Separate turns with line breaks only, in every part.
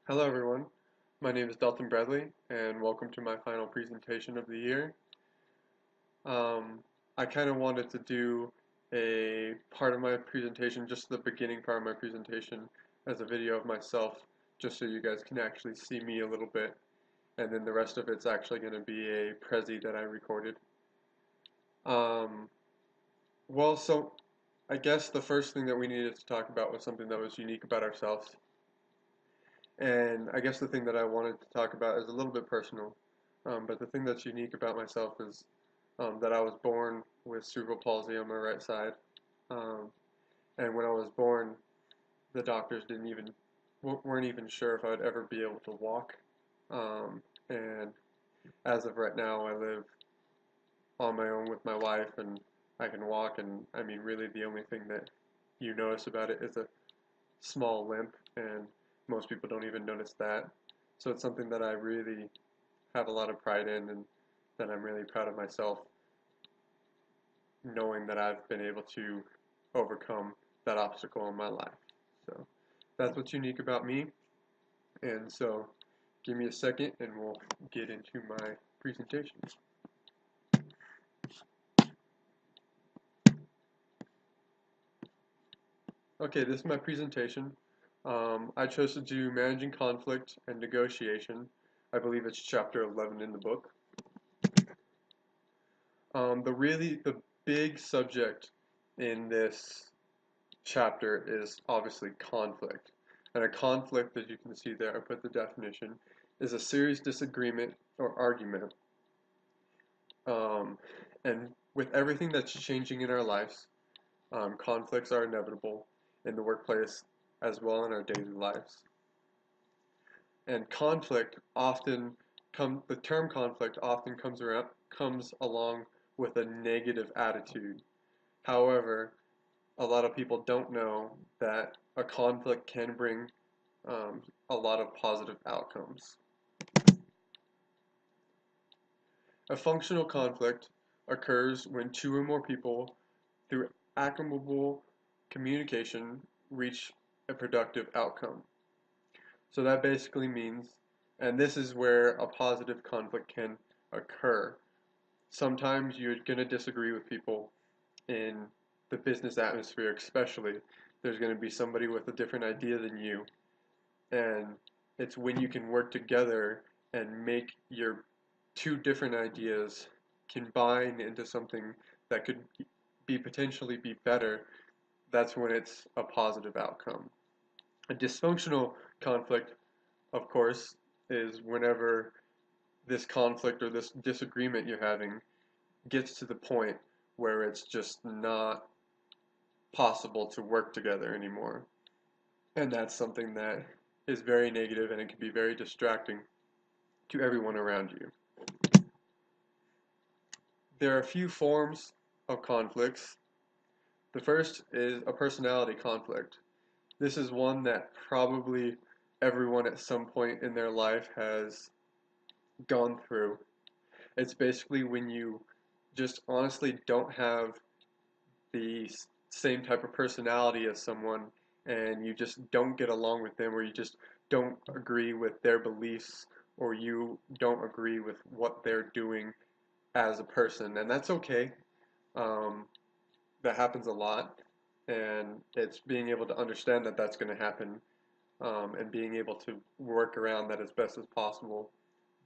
Hello everyone, my name is Dalton Bradley and welcome to my final presentation of the year. Um, I kind of wanted to do a part of my presentation, just the beginning part of my presentation, as a video of myself, just so you guys can actually see me a little bit, and then the rest of it's actually going to be a Prezi that I recorded. Um, so I guess the first thing that we needed to talk about was something that was unique about ourselves. And I guess the thing that I wanted to talk about is a little bit personal. But the thing that's unique about myself is that I was born with cerebral palsy on my right side. Um, and when I was born, the doctors weren't even sure if I'd ever be able to walk. And as of right now, I live on my own with my wife, and I can walk. And I mean, really, the only thing that you notice about it is a small limp, and most people don't even notice that. So it's something that I really have a lot of pride in, and that I'm really proud of myself, knowing that I've been able to overcome that obstacle in my life. So that's what's unique about me. And so give me a second and we'll get into my presentation. Okay, this is my presentation. I chose to do managing conflict and negotiation. I believe it's chapter 11 in the book. The big subject in this chapter is obviously conflict. And a conflict, as you can see there, I put the definition, is a serious disagreement or argument. Um, and with everything that's changing in our lives, conflicts are inevitable in the workplace as well in our daily lives. And the term conflict often comes along with a negative attitude. However, a lot of people don't know that a conflict can bring a lot of positive outcomes. A functional conflict occurs when two or more people, through amicable communication, reach a productive outcome. So that basically means, and this is where a positive conflict can occur. Sometimes you're going to disagree with people in the business atmosphere, especially. There's going to be somebody with a different idea than you, and it's when you can work together and make your two different ideas combine into something that could potentially be better. That's when it's a positive outcome. A dysfunctional conflict, of course, is whenever this conflict or this disagreement you're having gets to the point where it's just not possible to work together anymore. And that's something that is very negative, and it can be very distracting to everyone around you. There are a few forms of conflicts. The first is a personality conflict. This is one that probably everyone at some point in their life has gone through. It's basically when you just honestly don't have the same type of personality as someone, and you just don't get along with them, or you just don't agree with their beliefs, or you don't agree with what they're doing as a person. And that's okay. Um, that happens a lot, and it's being able to understand that that's going to happen, and being able to work around that as best as possible,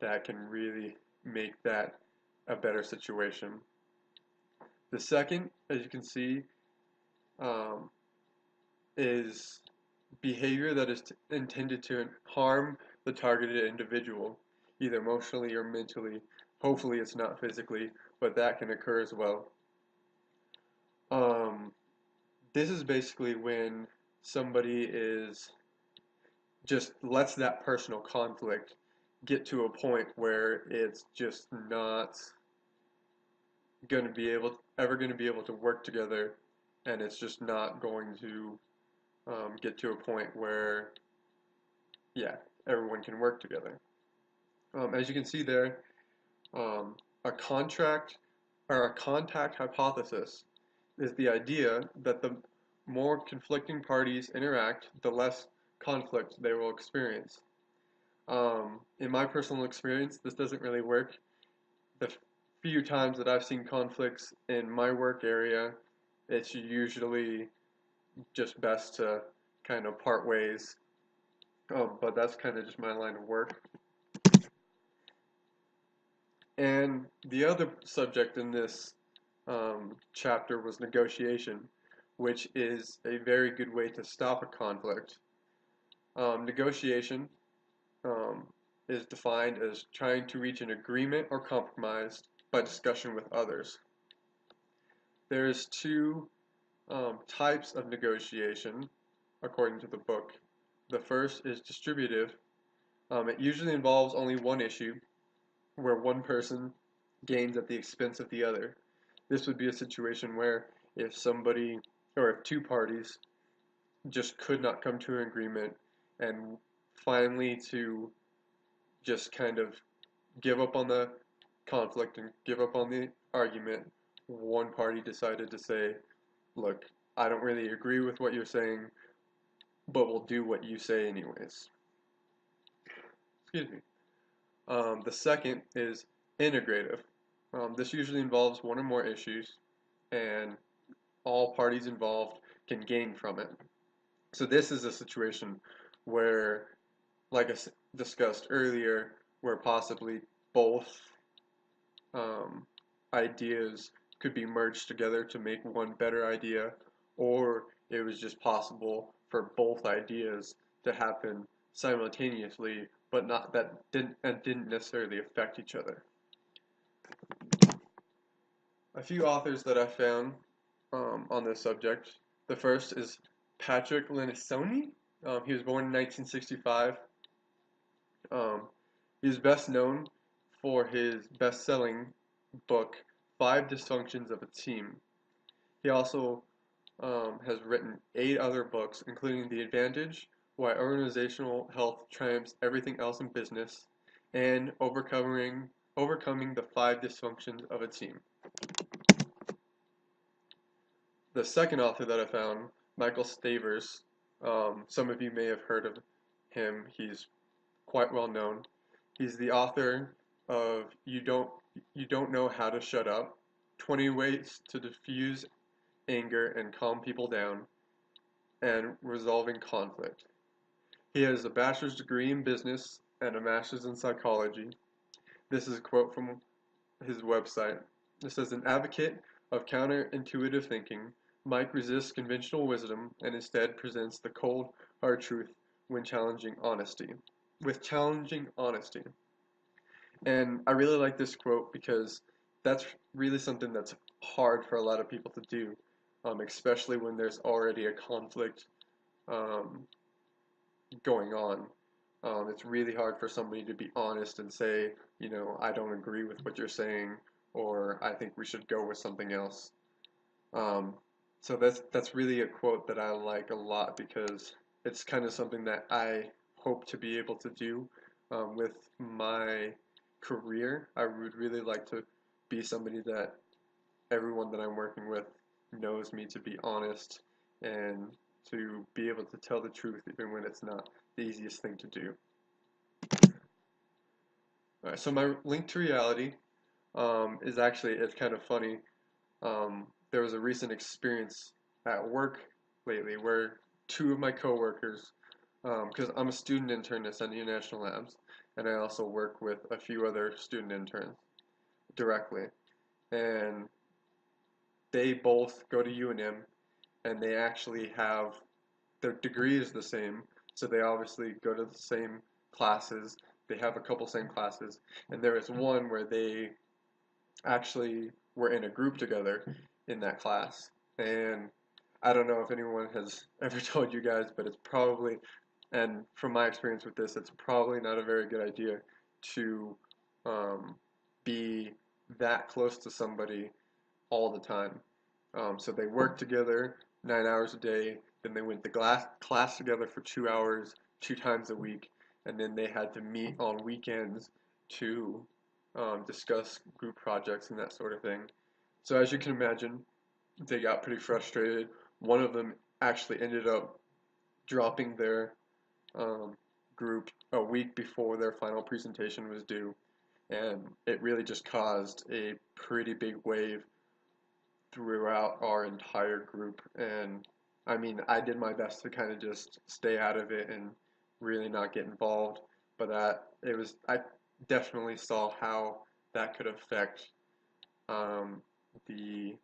that can really make that a better situation. The second, as you can see, um, is behavior that is intended to harm the targeted individual, either emotionally or mentally. Hopefully, it's not physically, but that can occur as well. Um, this is basically when somebody is just lets that personal conflict get to a point where it's just not going to be able ever going to be able to work together, and it's just not going to get to a point where, yeah, everyone can work together. As you can see there, a contract or a contact hypothesis is the idea that the more conflicting parties interact, the less conflict they will experience. In my personal experience, this doesn't really work. The few times that I've seen conflicts in my work area, it's usually just best to kind of part ways. But that's kind of just my line of work. And the other subject in this chapter was negotiation, which is a very good way to stop a conflict. Negotiation um, is defined as trying to reach an agreement or compromise by discussion with others. There's two types of negotiation, according to the book. The first is distributive. It usually involves only one issue, where one person gains at the expense of the other. This would be a situation where if somebody or if two parties just could not come to an agreement and finally to just kind of give up on the conflict and give up on the argument, one party decided to say, look, I don't really agree with what you're saying, but we'll do what you say anyways. Excuse me. The second is integrative. This usually involves one or more issues, and all parties involved can gain from it. So this is a situation where, like I discussed earlier, where possibly both um, ideas could be merged together to make one better idea, or it was just possible for both ideas to happen simultaneously, but not that didn't necessarily affect each other. A few authors that I found on this subject. The first is Patrick Lencioni. He was born in 1965. Um, he is best known for his best-selling book, Five Dysfunctions of a Team. He also has written 8 other books, including The Advantage, Why Organizational Health Triumphs Everything Else in Business, and Overcoming the Five Dysfunctions of a Team. The second author that I found, Michael Stavers, some of you may have heard of him. He's quite well known. He's the author of You Don't Know How to Shut Up, 20 Ways to Diffuse Anger and Calm People Down, and Resolving Conflict. He has a bachelor's degree in business and a master's in psychology. This is a quote from his website. It says, an advocate of counterintuitive thinking, Mike resists conventional wisdom and instead presents the cold, hard truth when challenging honesty. With challenging honesty. And I really like this quote because that's really something that's hard for a lot of people to do, especially when there's already a conflict um, going on. It's really hard for somebody to be honest and say, I don't agree with what you're saying, or I think we should go with something else. Um, so that's really a quote that I like a lot because it's kind of something that I hope to be able to do with my career. I would really like to be somebody that everyone that I'm working with knows me to be honest and to be able to tell the truth even when it's not the easiest thing to do. Alright, so my link to reality is actually, it's kind of funny. There was a recent experience at work lately where 2 of my coworkers, because I'm a student internist at International Labs, and I also work with a few other student interns directly, and they both go to UNM, and they actually have their degree is the same, so they obviously go to the same classes. They have a couple same classes, and there is one where they actually were in a group together in that class. And I don't know if anyone has ever told you guys, but it's probably, and from my experience with this, it's probably not a very good idea to be that close to somebody all the time. So they worked together 9 hours a day, then they went to class together for 2 hours, 2 times a week, and then they had to meet on weekends to discuss group projects and that sort of thing. So as you can imagine, they got pretty frustrated. One of them actually ended up dropping um, group a week before their final presentation was due, and it really just caused a pretty big wave throughout our entire group. And I mean, I did my best to kind of just stay out of it and really not get involved, but I definitely saw how that could affect um, the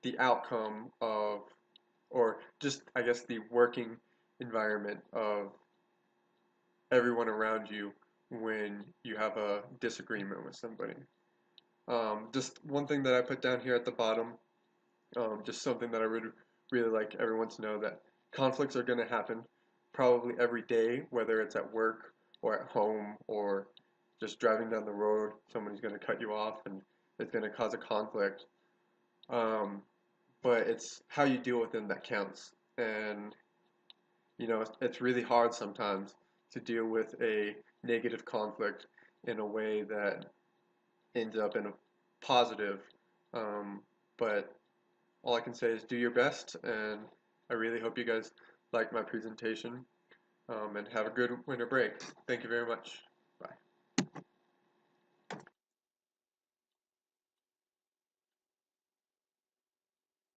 the outcome of, or just I guess the working environment of everyone around you when you have a disagreement with somebody. Just one thing that I put down here at the bottom, just something that I would really like everyone to know, that conflicts are going to happen probably every day, whether it's at work or at home or just driving down the road. Somebody's going to cut you off and it's going to cause a conflict. Um, but it's how you deal with them that counts. And it's really hard sometimes to deal with a negative conflict in a way that ends up in a positive. Um, but all I can say is do your best, and I really hope you guys like my presentation, and have a good winter break. Thank you very much.